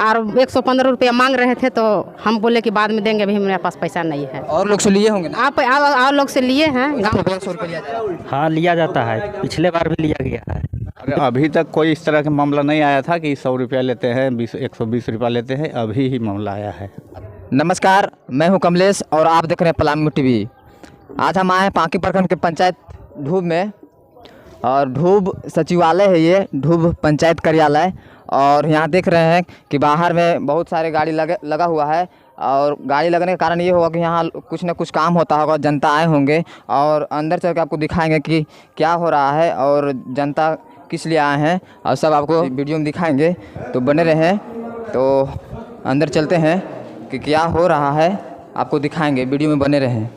और 115 रुपया मांग रहे थे, तो हम बोले कि बाद में देंगे, अभी मेरे पास पैसा नहीं है। और लोग से लिए होंगे ना? आप और लोग से लिए हैं गाँव। 100 रुपये लिया जा रहा है। हाँ, लिया जाता है, पिछले बार भी लिया गया है। अभी तक कोई इस तरह का मामला नहीं आया था कि 100 रुपया लेते हैं, 120 रुपया लेते हैं, अभी ही मामला आया है। नमस्कार, मैं हूं कमलेश और आप देख रहे हैं पलामू टीवी। आज हम आए हैं पांकी प्रखंड के पंचायत ढूब में, और ढूब सचिवालय है ये, ढूब पंचायत कार्यालय। और यहाँ देख रहे हैं कि बाहर में बहुत सारे गाड़ी लगा हुआ है, और गाड़ी लगने का कारण ये होगा कि यहाँ कुछ ना कुछ काम होता होगा, जनता आए होंगे, और अंदर चल के आपको दिखाएंगे कि क्या हो रहा है और जनता किस लिए आए हैं, और सब आपको वीडियो में दिखाएंगे। तो बने रहें। तो अंदर चलते हैं कि क्या हो रहा है, आपको दिखाएंगे, वीडियो में बने रहें।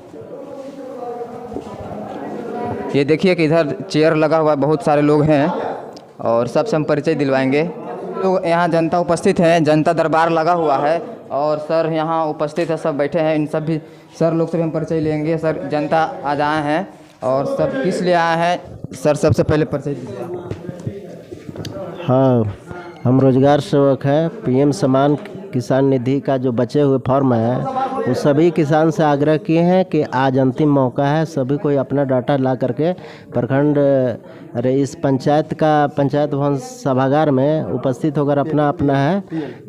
ये देखिए कि इधर चेयर लगा हुआ है, बहुत सारे लोग हैं, और सबसे हम परिचय दिलवाएंगे। लोग यहाँ जनता उपस्थित हैं, जनता दरबार लगा हुआ है, और सर यहाँ उपस्थित है, सब बैठे हैं। इन सब भी सर लोग से भी हम परिचय लेंगे। सर, जनता आज आए हैं और सब किस लिए आए हैं, सर सबसे पहले परिचय दीजिए। हाँ, हम रोजगार सेवक हैं। पीएम सम्मान किसान निधि का जो बचे हुए फॉर्म है, वो सभी किसान से आग्रह किए हैं कि आज अंतिम मौका है, सभी कोई अपना डाटा ला करके प्रखंड इस पंचायत भवन सभागार में उपस्थित होकर अपना है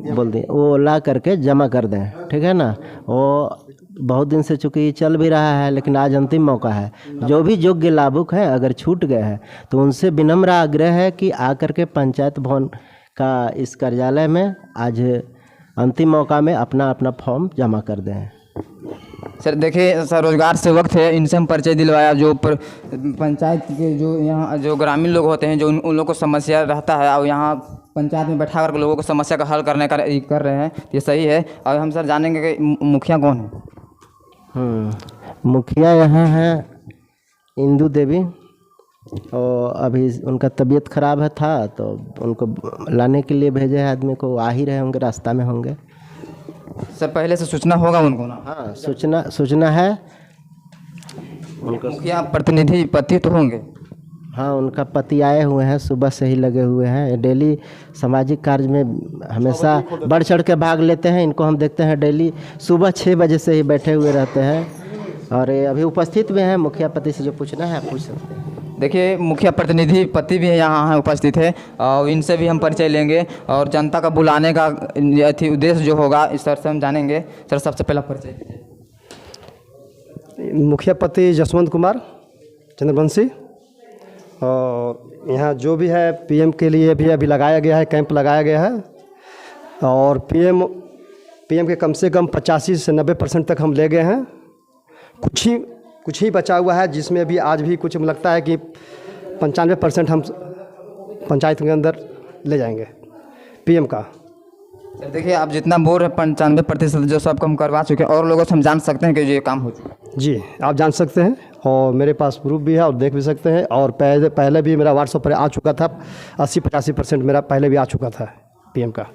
बोल दें, वो ला करके जमा कर दें। ठीक है ना? वो बहुत दिन से चूँकि चल भी रहा है, लेकिन आज अंतिम मौका है। जो भी योग्य लाभुक हैं, अगर छूट गए हैं तो उनसे विनम्र आग्रह है कि आकर के पंचायत भवन का इस कार्यालय में आज अंतिम मौका में अपना फॉर्म जमा कर दें। सर देखिए, सर रोजगार सेवक थे, इनसे हम परिचय दिलवाया। जो पंचायत के जो यहाँ जो ग्रामीण लोग होते हैं, जो उन लोगों को समस्या रहता है, और यहाँ पंचायत में बैठा कर लोगों को समस्या का हल करने का कर रहे हैं, ये सही है। और हम सर जानेंगे कि मुखिया कौन है। मुखिया यहाँ हैं इंदू देवी, और अभी उनका तबीयत खराब था, तो उनको लाने के लिए भेजे हैं आदमी को। आ ही रहे होंगे, रास्ता में होंगे। सर पहले से सूचना होगा उनको ना? हाँ, सूचना है उनको। मुखिया प्रतिनिधि पति तो होंगे? हाँ, उनका पति आए हुए हैं, सुबह से ही लगे हुए हैं। डेली सामाजिक कार्य में हमेशा बढ़ चढ़ के भाग लेते हैं। इनको हम देखते हैं डेली सुबह 6 बजे से ही बैठे हुए रहते हैं, और ये अभी उपस्थित भी हैं। मुखिया पति से जो पूछना है आप पूछ सकते हैं। देखिए, मुखिया प्रतिनिधि पति भी यहाँ है, उपस्थित है, और इनसे भी हम परिचय लेंगे, और जनता का बुलाने का उद्देश्य जो होगा इस सर से हम जानेंगे। सर सबसे पहला परिचय दीजिए। मुखिया पति जसवंत कुमार चंद्रवंशी, और यहाँ जो भी है पीएम के लिए भी अभी लगाया गया है, कैंप लगाया गया है, और पीएम के कम से कम 85 से 90% तक हम ले गए हैं। कुछ ही बचा हुआ है, जिसमें अभी आज भी कुछ लगता है कि 95% हम पंचायत के अंदर ले जाएंगे पीएम का। देखिए, आप जितना बोल रहे 95% जो सब हम करवा चुके हैं, और लोगों से हम जान सकते हैं कि ये काम हो चुका है? जी, आप जान सकते हैं, और मेरे पास प्रूफ भी है, और देख भी सकते हैं। और पहले भी मेरा व्हाट्सएप पर आ चुका था, 80-85% मेरा पहले भी आ चुका था पीएम का।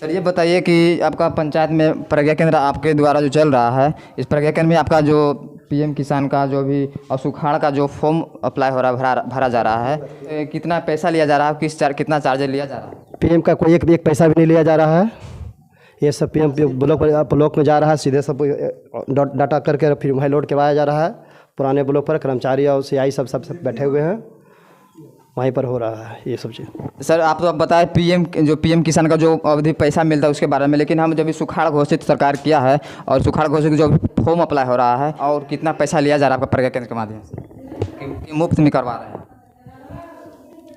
सर ये बताइए कि आपका पंचायत में प्रज्ञा केंद्र आपके द्वारा जो चल रहा है, इस प्रज्ञा केंद्र में आपका जो पीएम किसान का जो भी और सुखाड़ का जो फॉर्म अप्लाई हो रहा है, भरा जा रहा है, कितना पैसा लिया जा रहा है, कितना चार्ज लिया जा रहा है? पीएम का कोई एक पैसा भी नहीं लिया जा रहा है। ये सब पीएम ब्लॉक में जा रहा है, सीधे सब डाटा करके फिर वहीं लोड करवाया जा रहा है। पुराने ब्लॉक पर कर्मचारी और सीआई सब बैठे हुए हैं, वहीं पर हो रहा है ये सब चीज़। सर आप तो बताएं पीएम किसान का जो अवधि पैसा मिलता है उसके बारे में, लेकिन हम जब भी सुखाड़ घोषित सरकार किया है, और सुखाड़ घोषित जो फॉर्म अप्लाई हो रहा है, और कितना पैसा लिया जा रहा है आपका प्रज्ञा केंद्र के माध्यम से, कि मुफ्त में करवा रहे हैं?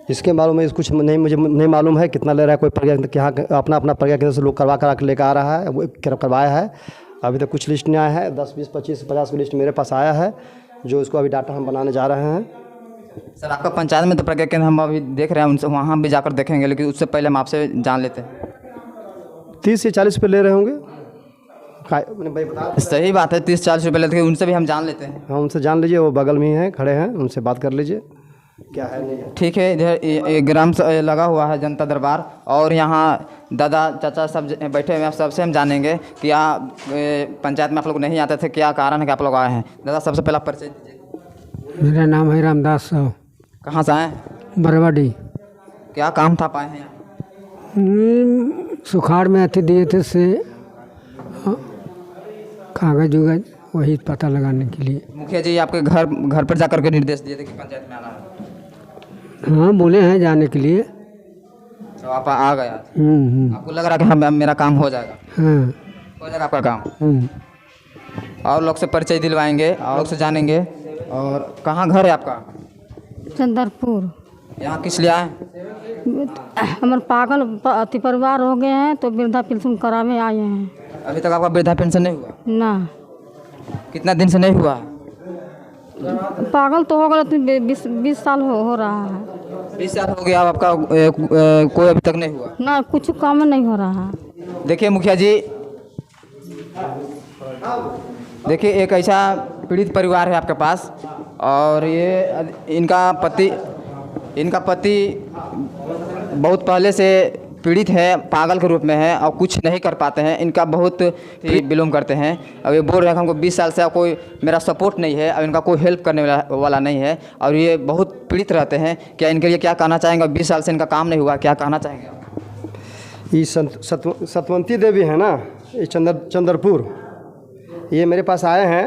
इसके मालूम है, कुछ नहीं, मुझे नहीं मालूम है कितना ले रहा है। कोई प्रज्ञा केंद्र यहाँ अपना प्रज्ञा केंद्र से लोग करवा कर लेकर आ रहा है, वो करवाया है। अभी तक कुछ लिस्ट नहीं आया है, 10, 20, 25, 50 की लिस्ट मेरे पास आया है, जो उसको अभी डाटा हम बनाने जा रहे हैं। सर आपका पंचायत में तो प्रज्ञा केंद्र हम अभी देख रहे हैं, उनसे वहाँ भी जाकर देखेंगे, लेकिन उससे पहले हम आपसे जान लेते हैं। 30 से 40 रुपये ले रहे होंगे। सही बात है, 30-40 रुपये लेते हैं, उनसे भी हम जान लेते हैं। हाँ, उनसे जान लीजिए, वो बगल में ही हैं, खड़े हैं, उनसे बात कर लीजिए क्या है नहीं है। ठीक है, इधर ग्राम लगा हुआ है जनता दरबार, और यहाँ दादा चाचा सब बैठे हुए हैं। सबसे हम जानेंगे कि यहाँ पंचायत में आप लोग नहीं आते थे, क्या कारण है कि आप लोग आए हैं? दादा सबसे पहला परिचय दीजिए। मेरा नाम है रामदास साहू। कहाँ से आए? बरवाडी। क्या काम था पाए हैं यहाँ? सुखाड़ में अति दिए थे से कागज उगज वही पता लगाने के लिए। मुखिया जी आपके घर पर जाकर के निर्देश दिए थे कि पंचायत में आना है, हाँ बोले हैं जाने के लिए। तो आप आ गया, आपको लग रहा कि हम मेरा काम हो जाएगा? हाँ हो जाएगा आपका काम। और लोग से परिचय दिलवाएंगे और लोग से जानेंगे। और कहाँ घर है आपका? चंदरपुर। यहाँ किस लिए आए? हमारे पागल अति परिवार हो गए हैं तो वृद्धा पेंशन करावे आए हैं। अभी तक आपका वृद्धा पेंशन नहीं हुआ? ना, कितना दिन से नहीं हुआ? पागल तो हो गए, 20 साल हो रहा है। 20 साल हो गया आपका कोई अभी तक नहीं हुआ? ना, कुछ काम नहीं हो रहा है। देखिए मुखिया जी, देखिए एक ऐसा पीड़ित परिवार है आपके पास, और ये इनका पति बहुत पहले से पीड़ित है, पागल के रूप में है और कुछ नहीं कर पाते हैं। इनका बहुत ही बिलोंग करते हैं। अब ये बोल रहे हैं कि हमको 20 साल से कोई मेरा सपोर्ट नहीं है और इनका कोई हेल्प करने वाला नहीं है, और ये बहुत पीड़ित रहते हैं। क्या इनके लिए क्या कहना चाहेंगे? 20 साल से इनका काम नहीं हुआ, क्या कहना चाहेंगे? ये सतवंती देवी है ना, ये चंदरपुर, ये मेरे पास आए हैं।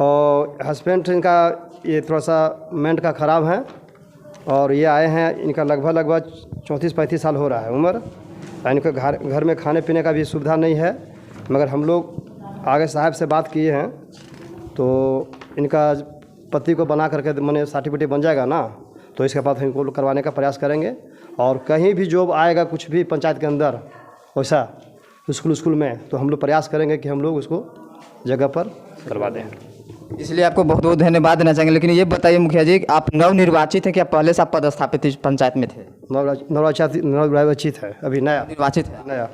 और हस्बैंड इनका ये थोड़ा सा मेंट का ख़राब है, और ये आए हैं, इनका लगभग 34-35 साल हो रहा है उम्र। इनके घर में खाने पीने का भी सुविधा नहीं है, मगर हम लोग आगे साहब से बात किए हैं तो इनका पति को बना करके मैंने सर्टिफिकेट बन जाएगा ना, तो इसके बाद इनको करवाने का प्रयास करेंगे। और कहीं भी जॉब आएगा कुछ भी पंचायत के अंदर वैसा स्कूल में, तो हम लोग प्रयास करेंगे कि हम लोग उसको जगह पर करवा दें। इसलिए आपको बहुत बहुत धन्यवाद देना चाहेंगे। लेकिन ये बताइए मुखिया जी, आप नवनिर्वाचित हैं क्या पहले से आप पदस्थापित इस पंचायत में थे? नवनिर्वाचित है, अभी नया निर्वाचित है। नया।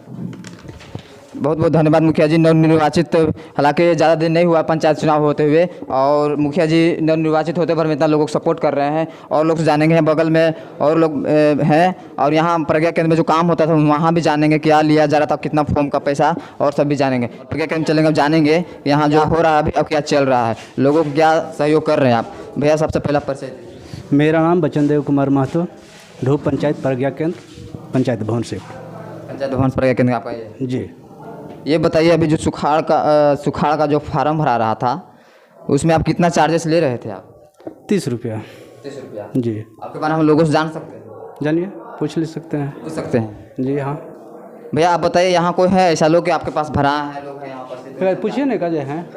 बहुत बहुत धन्यवाद मुखिया जी, नवनिर्वाचित। हालांकि ज़्यादा दिन नहीं हुआ पंचायत चुनाव होते हुए, और मुखिया जी नवनिर्वाचित होते पर इतना लोगों को सपोर्ट कर रहे हैं। और लोग जानेंगे हैं, बगल में और लोग हैं, और यहाँ प्रज्ञा केंद्र में जो काम होता था वहाँ भी जानेंगे क्या लिया जा रहा था, कितना फॉर्म का पैसा, और सब भी जानेंगे। प्रज्ञा केंद्र चलेंगे, जानेंगे यहाँ जो हो रहा है अभी, अब क्या चल रहा है, लोगों को क्या सहयोग कर रहे हैं आप। भैया सबसे पहला परिचय। मेरा नाम बचनदेव कुमार महतो, ढूब पंचायत प्रज्ञा केंद्र, पंचायत भवन से। पंचायत भवन प्रज्ञा केंद्र आपका ये? जी। ये बताइए, अभी जो सुखाड़ का जो फार्म भरा रहा था उसमें आप कितना चार्जेस ले रहे थे आप? 30 रुपया। 30 रुपया जी। आपके बारे में हम लोगों से जान सकते हैं? जानिए, पूछ ले सकते हैं। पूछ सकते हैं? जी हाँ। भैया आप बताइए, यहाँ कोई है ऐसा लोग कि आपके पास भरा है लोग हैं यहाँ पर? पूछिए ना काजे हैं।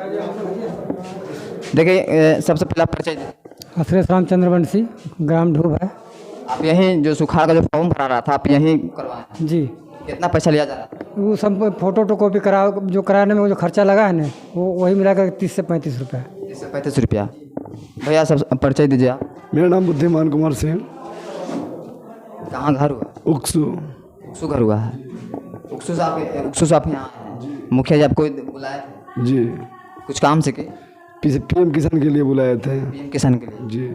देखिए सबसे पहला परिचय दीजिए। हसरत रामचंद्र बंसी, ग्राम ढूब है। आप यहीं जो सुखाड़ का जो फॉर्म भरा रहा था आप यहीं करवाए? जी। कितना पैसा लिया जा रहा था? वो सब फोटो कॉपी जो कराने में वो जो खर्चा लगा है ना, वो वही मिलाकर 30 से 35 रुपये। 30 से 35 रुपया। भैया सब परिचय दीजिए आप। मेरा नाम बुद्धिमान कुमार सिंह। कहाँ घर हुआ? उक्सू घर हुआ है। उक्सू से आप यहाँ हैं? मुखिया जी आपको बुलाए थे? जी। कुछ काम से के? पीएम किसान के लिए बुलाए थे। पीएम किसान के लिए? जी।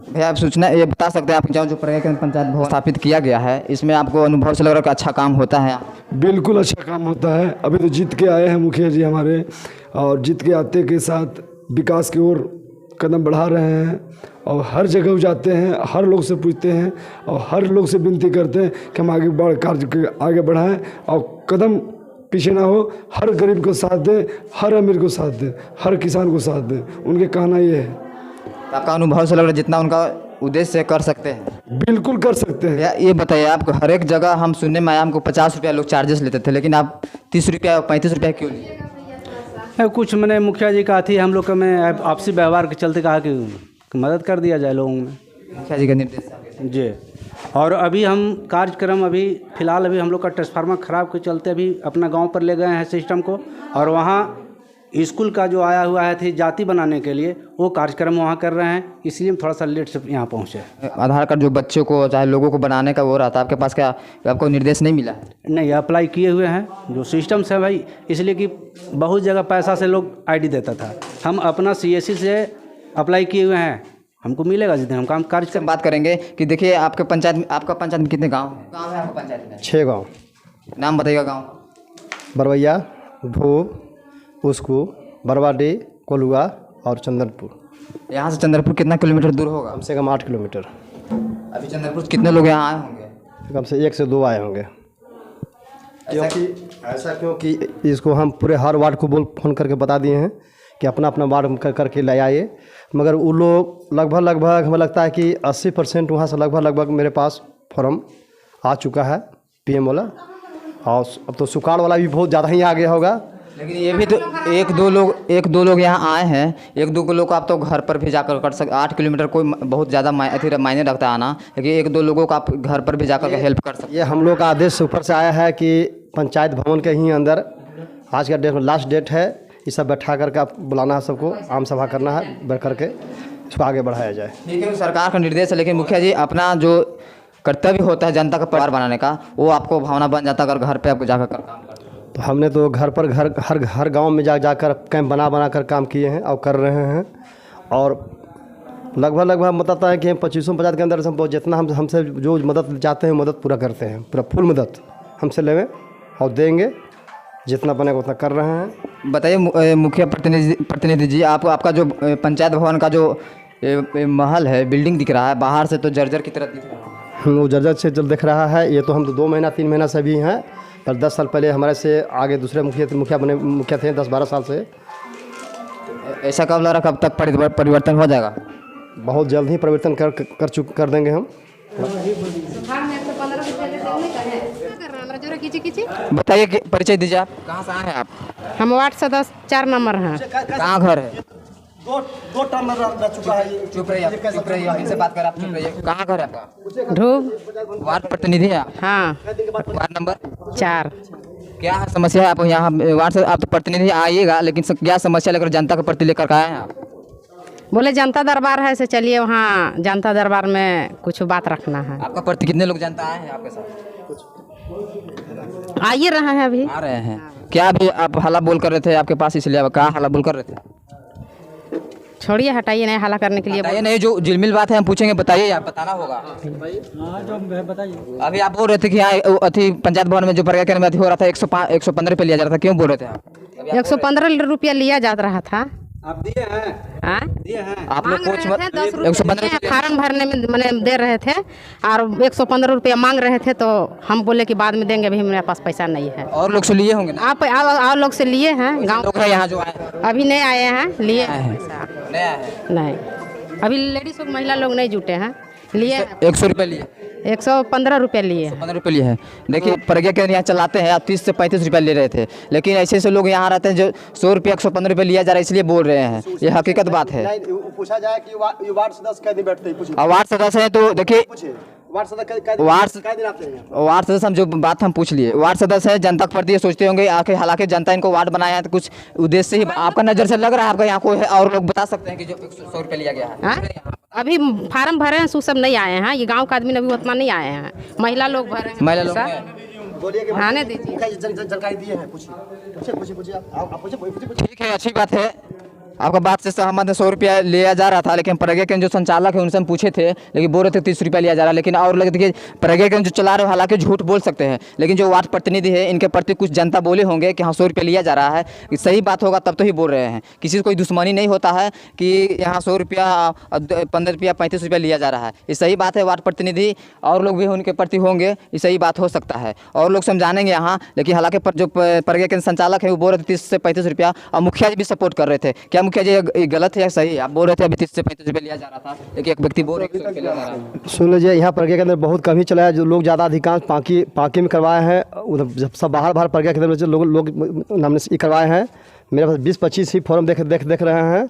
भैया आप सूचना ये बता सकते हैं, आप जो प्रज्ञा केंद्र पंचायत भवन स्थापित किया गया है, इसमें आपको अनुभव से लग रहा है कि अच्छा काम होता है? बिल्कुल अच्छा काम होता है। अभी तो जीत के आए हैं मुखिया जी हमारे, और जीत के आते के साथ विकास की ओर कदम बढ़ा रहे हैं, और हर जगह जाते हैं, हर लोग से पूछते हैं और हर लोग से विनती करते हैं कि हम आगे बढ़ाएं और कदम पीछे ना हो, हर गरीब को साथ दें, हर अमीर को साथ दें, हर किसान को साथ दें। उनके कहना ये है। आपका अनुभव से लग रहा है जितना उनका उद्देश्य कर सकते हैं? बिल्कुल कर सकते हैं। ये बताइए, आपको हर एक जगह हम सुनने में आया हमको 50 रुपया लोग चार्जेस लेते थे, लेकिन आप 30 रुपया और 35 रुपया क्यों लिए? कुछ मैंने मुखिया जी कहा थी, हम लोग का मैं आपसी व्यवहार के चलते कहा कि मदद कर दिया जाए लोगों में। मुखिया जी का निर्देश जी। और अभी हम कार्यक्रम अभी फ़िलहाल हम लोग का ट्रांसफार्मर ख़राब के चलते अभी अपना गांव पर ले गए हैं सिस्टम को, और वहाँ स्कूल का जो आया हुआ है थी जाति बनाने के लिए, वो कार्यक्रम वहाँ कर रहे हैं, इसलिए हम थोड़ा सा लेट से यहाँ पहुँचे। आधार कार्ड जो बच्चों को चाहे लोगों को बनाने का वो रहा था, आपके पास क्या आपको निर्देश नहीं मिला? नहीं, अप्लाई किए हुए हैं जो सिस्टम से भाई, इसलिए कि बहुत जगह पैसा से लोग आईडी देता था, हम अपना CSC से अप्लाई किए हुए हैं, हमको मिलेगा जितने हम काम कार्य से बात करेंगे। कि देखिए आपका पंचायत में कितने गाँव है आपका पंचायत में? 6 गाँव। नाम बताइएगा गाँव? बरवैया, ढूब, उसको, बरवाडी, कोलुआ और चंदनपुर। यहाँ से चंद्रपुर कितना किलोमीटर दूर होगा? कम से कम 8 किलोमीटर। अभी चंद्रपुर कितने लोग यहाँ आए होंगे? कम से 1 से 2 आए होंगे। क्योंकि इसको हम पूरे हर वार्ड को फ़ोन करके बता दिए हैं कि अपना अपना वार्ड करके ले आइए, मगर वो लोग लगभग हमें लगता है कि 80% वहाँ से लगभग मेरे पास फॉर्म आ चुका है PM वाला, और अब तो सुकाड़ वाला भी बहुत ज़्यादा ही आ गया होगा। लेकिन ये भी तो एक दो लोग यहाँ आए हैं, एक दो लोग को आप तो घर पर भी जाकर कर सकते। 8 किलोमीटर कोई बहुत ज़्यादा मायने रखता है आना, लेकिन एक दो लोगों को आप घर पर भी जाकर हेल्प कर सकते। ये हम लोग का आदेश ऊपर से आया है कि पंचायत भवन के ही अंदर आज का डेट में लास्ट डेट है, ये सब बैठा करके आप बुलाना है, सबको आम सभा करना है, बैठ करके इसको आगे बढ़ाया जाए। ठीक है, सरकार का निर्देश है, लेकिन मुखिया जी अपना जो कर्तव्य होता है जनता का परिवार बनाने का, वो आपको भावना बन जाता अगर घर पे आप जाकर काम करते। तो हमने तो घर पर हर गांव में जाकर कैंप बना कर काम किए हैं और कर रहे हैं, और लगभग बताता है कि 2550 के अंदर से जितना हमसे जो मदद चाहते हैं मदद पूरा करते हैं, पूरा फुल मदद हमसे लेंगे और देंगे, जितना बनेगा उतना कर रहे हैं। बताइए मुखिया प्रतिनिधि जी, आपका जो पंचायत भवन का जो महल है, बिल्डिंग दिख रहा है, बाहर से तो जर्जर की तरह दिख रहा है। वो जर्जर से जल दिख रहा है। ये तो हम तो 2 महीना 3 महीना से भी हैं, पर 10 साल पहले हमारे से आगे दूसरे मुखिया थे 10-12 साल से। ऐसा कब लग रहा, कब तक परिवर्तन हो जाएगा? बहुत जल्द ही परिवर्तन कर देंगे हम। बताइए परिचय दीजिए, आप कहाँ से आए हैं? आप? हम वार्ड सदस्य 4 नंबर हैं। कहाँ घर है? दो टर्म रह चुका है। चुप रहिए, इनसे बात कर, आप चुप रहिए। कहाँ घर है आपका? ध्रुव। वार्ड प्रतिनिधि है? हाँ। Ward number 4। क्या है समस्या है? आप यहाँ वार्ड से आप तो प्रतिनिधि आइएगा, लेकिन क्या समस्या लेकर जनता के प्रति लेकर आए हैं आप? बोले जनता दरबार है, से चलिए वहाँ जनता दरबार में कुछ बात रखना है। आपका प्रति कितने लोग जनता आए हैं आपके साथ? आइए रहे हैं, अभी आ रहे हैं। क्या अभी आप हल्ला बोल कर रहे थे आपके पास, इसलिए कहाँ हल्ला बोल कर रहे थे? छोड़िए, हटाइए, नहीं हल्ला करने के लिए। बताइए, नहीं जो जिलमिल बात है हम पूछेंगे, बताइए, आप बताना होगा। अभी आप बोल रहे थे कि यहाँ अथी पंचायत भवन में जो प्रज्ञा केंद्र में अथी हो रहा था 115 रुपये लिया जा रहा था, क्यों बोल रहे थे आप? 115 रुपया लिया जा रहा था। आप दिए हैं? दिए हैं? आप लोग कुछ 115 फार्म भरने में मैंने दे रहे थे, और 115 रुपया मांग रहे थे, तो हम बोले कि बाद में देंगे, अभी मेरे पास पैसा नहीं है। और लोग से लिए होंगे ना? आप और लोग से लिए हैं, गाँव लोग हैं यहाँ जो आए? अभी नहीं आए हैं, लिए हैं। नहीं, अभी लेडीज लोग महिला लोग नहीं जुटे हैं, लिए 100 रुपये लिए। 115 रुपये लिए। 15 रुपये लिए है। देखिए प्रज्ञा केंद्र यहाँ चलाते हैं, आप 30 से 35 रुपये ले रहे थे, लेकिन ऐसे लोग यहाँ रहते हैं जो 100 रुपये 115 रुपये लिया जा रहा है, इसलिए बोल रहे हैं। ये हकीकत बात है। पूछा जाए कि वार्ड सदस्य कैसे बैठते हैं, वार्ड सदस्य है तो देखिए, वार्ड सदस्य हम जो बात हम पूछ लिए, वार्ड सदस्य है, जनता के प्रति ये सोचते होंगे आखिर, हालांकि जनता इनको वार्ड बनाया है तो कुछ उद्देश्य से ही। आपका नज़र से लग रहा है आपका यहाँ कोई है और लोग बता सकते हैं कि जो 100 रुपये लिया गया है? अभी फार्म भरे हैं, सो सब नहीं आए हैं, ये गांव का आदमी अभी उतना नहीं आए हैं, महिला लोग भरे हैं। महिला लोग आने दीजिए, जानकारी दिए हैं, पूछिए। ठीक है, अच्छी बात है, आपका बात से सहमत है। 100 रुपया लिया जा रहा था, लेकिन प्रज्ञा केंद्र जो संचालक है उनसे हम पूछे थे, लेकिन बोल रहे थे 30 रुपया लिया जा रहा है। लेकिन और लगे देखिए, प्रज्ञा केंद्र जो चला रहे हो हालांकि झूठ बोल सकते हैं, लेकिन जो वार्ड प्रतिनिधि है इनके प्रति कुछ जनता बोले होंगे कि हाँ 100 रुपया लिया जा रहा है, सही बात होगा तब तो ही बोल रहे हैं। किसी से कोई दुश्मनी नहीं होता है कि यहाँ 100 रुपया 15 रुपया 35 रुपया लिया जा रहा है, ये सही बात है। वार्ड प्रतिनिधि और लोग भी उनके प्रति होंगे, ये सही बात हो सकता है, और लोग समझानेंगे यहाँ। लेकिन हालांकि जो प्रज्ञा केंद्र संचालक है वो बोल रहे थे 30 से 35 रुपया, और मुखिया जी भी सपोर्ट कर रहे थे। क्या मुखिया जी गलत है या सही? आप बोल रहे थे अभी 30 से 35 रुपये लिया जा रहा था, लेकिन एक व्यक्ति बोल रहे हैं। सुन लीजिए, यहाँ प्रज्ञा केंद्र बहुत कम ही चला है, जो लोग ज़्यादा अधिकांश पाँकी में करवाए हैं, उधर सब बाहर प्रज्ञा केंद्र में लोग हमने ये करवाए हैं। मेरे पास 20-25 ही फॉर्म देख रहे हैं।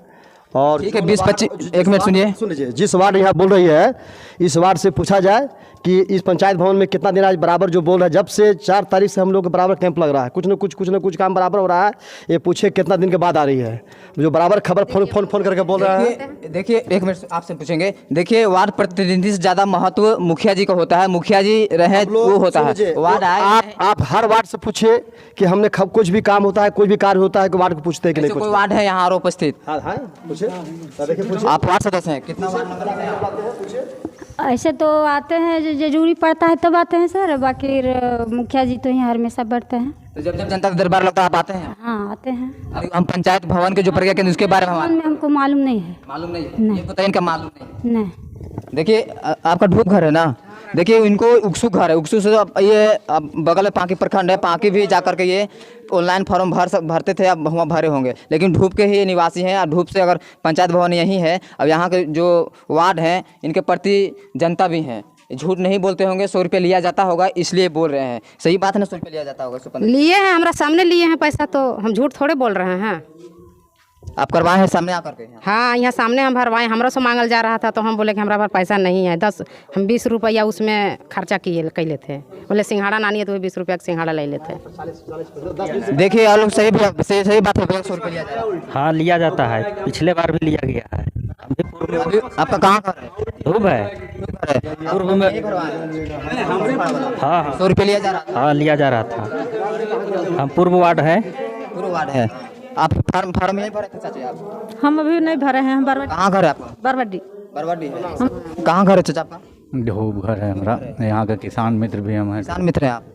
और ठीक है, 20-25, एक मिनट सुन लीजिए, जिस वार्ड यहाँ बोल रही है, इस वार्ड से पूछा जाए कि इस पंचायत भवन में कितना दिन आज बराबर जो बोल रहा है, जब से 4 तारीख से हम लोग बराबर कैंप लग रहा है, कुछ न कुछ काम बराबर हो रहा है। ये पूछे कितना दिन के बाद आ रही है, जो बराबर खबर फोन करके बोल रहा है। देखिए, एक मिनट आपसे पूछेंगे। देखिए, वार्ड प्रतिनिधि से ज़्यादा महत्व मुखिया जी का होता है, मुखिया जी रहे वो होता है। वार्ड आप हर वार्ड से पूछिए कि हमने कुछ भी काम होता है, कोई भी कार्य होता है, कि वार्ड को पूछते हैं कि नहीं? कोई वार्ड है यहाँ उपस्थित? आप वार्ड सदस्य हैं, कितना वार्ड नंबर? ऐसे तो आते हैं, जो जरूरी पड़ता है तब आते हैं सर, बाकी मुखिया जी तो यहाँ हमेशा बैठते हैं। तो जब दरबार दरबार लगता है आप आते हैं? हाँ, आते हैं। हम पंचायत भवन के जो प्रज्ञा केंद्र उसके बारे में हमको मालूम नहीं है। मालूम नहीं है? ये बताइए, इनका मालूम नहीं। देखिए, आपका ढूब घर है ना, देखिए इनको उकसू घर है, उकसू से अब ये अब बगल में पांकी प्रखंड है, पांकी भी जा करके ये ऑनलाइन फॉर्म भरते थे, अब वहाँ भरे होंगे, लेकिन धूप के ही निवासी हैं और धूप से अगर पंचायत भवन यहीं है। अब यहाँ के जो वार्ड हैं इनके प्रति जनता भी हैं, झूठ नहीं बोलते होंगे, 100 रुपये लिया जाता होगा इसलिए बोल रहे हैं। सही बात है ना, 100 रुपये लिया जाता होगा? लिए हैं, हमारा सामने लिए हैं पैसा, तो हम झूठ थोड़े बोल रहे हैं। आप करवाए हैं सामने आकर के? हाँ, यहाँ सामने हम भरवाए, हमरा से मांगल जा रहा था तो हम बोले कि हमारा पास पैसा नहीं है। 20 रुपया उसमें खर्चा कैले थे। बोले सिंघाड़ा नानी है तो 20 रुपया का सिंघाड़ा ले लेते हैं। देखिए आप लोग सही बात है, 100 रुपये लिया जाता है। हाँ, लिया जाता है, पिछले बार भी लिया गया है। अभी आपका कहाँ घर है? धूप है, पूर्व में। हाँ 100 रुपये लिया जा रहा था? हाँ, लिया जा रहा था। हम पूर्व वार्ड है। पूर्व वार्ड है। आप फार्म यहीं भरे थे चाचा आप? हम अभी नहीं भरे हैं, हम बरवाडी। कहाँ घर है आपका? बरवाडी। बरवाडी है। कहाँ घर है चाचा आपका? धूप घर है हमारा, यहाँ का किसान मित्र भी हम हैं। किसान मित्र हैं आप?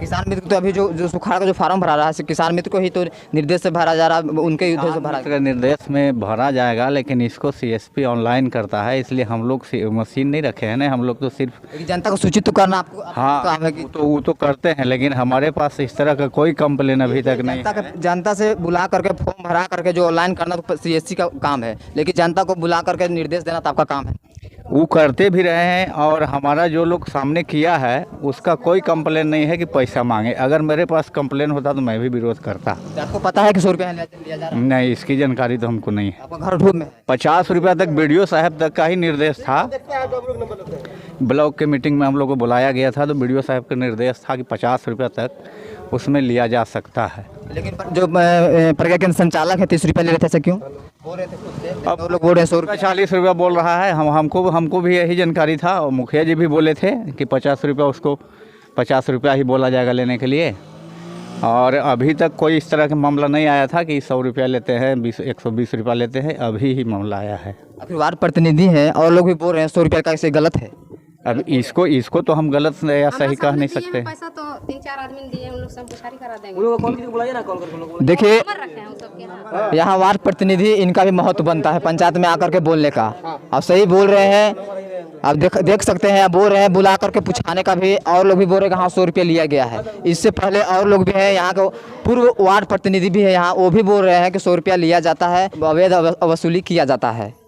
किसान मित्र तो अभी जो सुखाड़ का जो फार्म भरा रहा है किसान मित्र को ही तो निर्देश से भरा जा रहा है, उनके युद्ध से भरा निर्देश में भरा जाएगा, लेकिन इसको CSP ऑनलाइन करता है, इसलिए हम लोग मशीन नहीं रखे हैं ना, हम लोग तो सिर्फ जनता को सूचित तो करना आपको हाँ काम है कि वो तो करते हैं, लेकिन हमारे पास इस तरह का कोई कंप्लेन अभी तक नहीं। जनता से बुला करके फॉर्म भरा करके जो ऑनलाइन करना तो CSC का काम है, लेकिन जनता को बुला करके निर्देश देना तो आपका काम है। वो करते भी रहे हैं, और हमारा जो लोग सामने किया है उसका कोई कंप्लेन नहीं है कि पैसा मांगे। अगर मेरे पास कंप्लेन होता तो मैं भी विरोध करता। तो आपको पता है कि 100 रुपये लिया जा रहा है? नहीं, इसकी जानकारी तो हमको नहीं है। आपका घर धूप में? 50 रुपया तक BDO साहब तक का ही निर्देश था। ब्लॉक के मीटिंग में हम लोग को बुलाया गया था, तो BDO साहब का निर्देश था कि 50 रुपया तक उसमें लिया जा सकता है। लेकिन जो प्रज्ञा केंद्र संचालक है 30 रुपये ले रहे थे, ऐसे क्यों बोल रहे थे खुद से? अब लोग बोल रहे हैं 100 रुपये 40 रुपया बोल रहा है। हमको भी यही जानकारी था, और मुखिया जी भी बोले थे कि 50 रुपया, उसको 50 रुपया ही बोला जाएगा लेने के लिए। और अभी तक कोई इस तरह का मामला नहीं आया था कि 100 रुपया लेते हैं, 120 रुपया लेते हैं, अभी ही मामला आया है। फिर वार्ड प्रतिनिधि हैं और लोग भी बोल रहे हैं 100 रुपये का ऐसे गलत है। अब इसको तो हम गलत या सही कह नहीं सकते। पैसा तो 3-4 आदमी दिए, उन लोग सब पुछारी करा देंगे। देखिए यहाँ वार्ड प्रतिनिधि, इनका भी महत्व बनता है पंचायत में आकर के बोलने का। अब सही बोल रहे हैं, अब देख सकते हैं, अब बोल रहे हैं, बुला करके पूछाने का भी, और लोग भी बोल रहे हैं कि हाँ 100 रुपये लिया गया है। इससे पहले और लोग भी हैं, यहाँ के पूर्व वार्ड प्रतिनिधि भी है यहाँ, वो भी बोल रहे हैं कि 100 रुपया लिया जाता है, अवैध वसूली किया जाता है।